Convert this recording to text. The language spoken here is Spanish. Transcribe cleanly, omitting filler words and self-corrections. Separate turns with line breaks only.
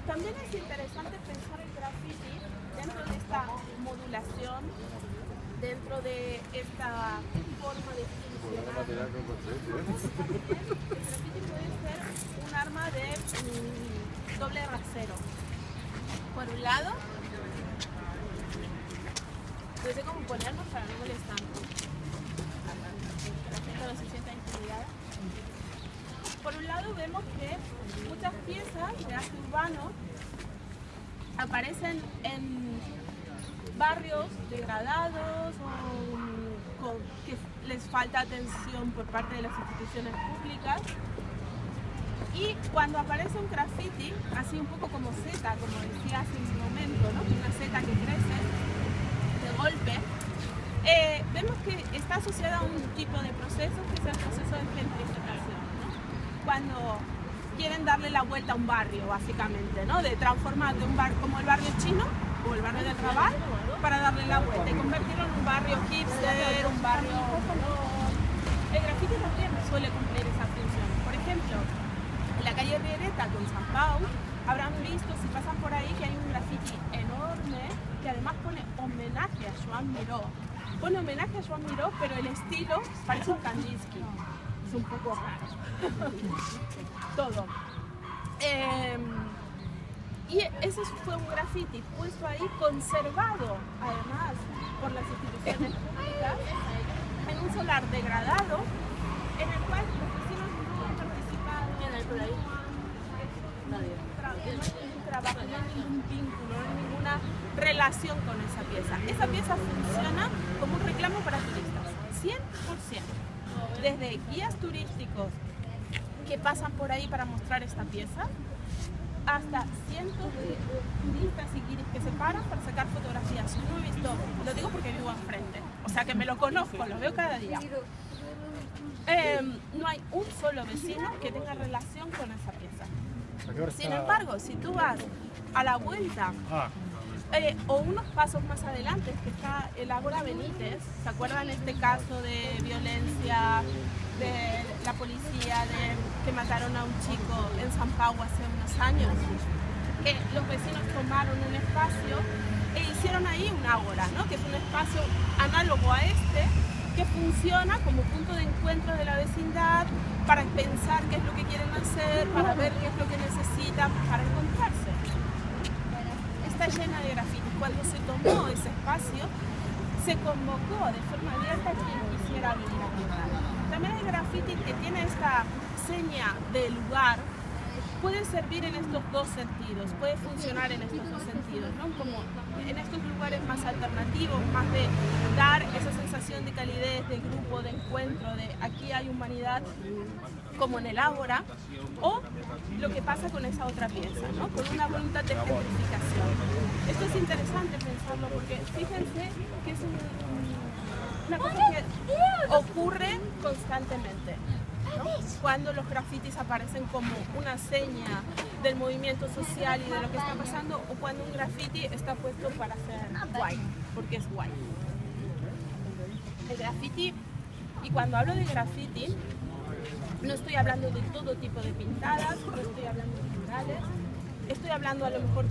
También es interesante pensar el graffiti dentro de esta modulación, dentro de esta forma de funcionar. El graffiti puede ser un arma de doble rasero. Por un lado, no sé cómo ponernos para no molestar, que la gente no se sienta intimidada. Por un lado vemos que muchas piezas de arte urbano aparecen en barrios degradados o que les falta atención por parte de las instituciones públicas. Y cuando aparece un graffiti, así un poco como seta, como decía hace un momento, ¿no? Una seta que crece de golpe, vemos que está asociada a un tipo de proceso que es el proceso de gentrificación, ¿no? Cuando quieren darle la vuelta a un barrio, básicamente, ¿no? De transformar de un barrio como el barrio chino o el barrio del Raval para darle la vuelta y convertirlo en un barrio hipster, un barrio color. El graffiti también suele cumplir esa función. Por ejemplo, en la calle Riereta con San Pau, habrán visto, si pasan por ahí, que hay un graffiti enorme que además pone homenaje a Joan Miró. Pone homenaje a Joan Miró, pero el estilo parece un Kandinsky. Es un poco raro. Todo. Y ese fue un graffiti puesto ahí, conservado además por las instituciones públicas, en un solar degradado, en el cual los vecinos no han participado, no hay ningún trabajo, no hay ningún vínculo, no hay ninguna relación con esa pieza. Esa pieza funciona como un reclamo para turistas, 100%. Desde guías turísticos que pasan por ahí para mostrar esta pieza, hasta cientos de turistas y guiris que se paran para sacar fotografías. Yo no he visto, lo digo porque vivo enfrente, o sea que me lo conozco, lo veo cada día. No hay un solo vecino que tenga relación con esa pieza. Sin embargo, si tú vas a la vuelta o unos pasos más adelante, que está el Ágora Benítez, ¿se acuerdan este caso de violencia de la policía que mataron a un chico en San Pau hace unos años? Que los vecinos tomaron un espacio e hicieron ahí un ágora, ¿no? Que es un espacio análogo a este, que funciona como punto de encuentro de la vecindad para pensar qué es lo que quieren hacer, para ver qué es lo que necesitan, para encontrarse. Está llena de grafitis. Cuando se tomó ese espacio, se convocó de forma abierta a quien quisiera venir a pintar. También hay grafitis que tiene esta seña de lugar. Puede servir en estos dos sentidos, puede funcionar en estos dos sentidos, ¿no? Como en estos lugares más alternativos, más de dar esa sensación de calidez, de grupo, de encuentro, de aquí hay humanidad, como en el Ágora, o lo que pasa con esa otra pieza, ¿no? Con una voluntad de gentrificación. Esto es interesante pensarlo porque fíjense que es una cosa que ocurre constantemente, ¿no? Cuando los grafitis aparecen como una seña del movimiento social y de lo que está pasando, o cuando un grafiti está puesto para ser guay, porque es guay. El grafiti, y cuando hablo de grafiti, no estoy hablando de todo tipo de pintadas, no estoy hablando de murales, estoy hablando a lo mejor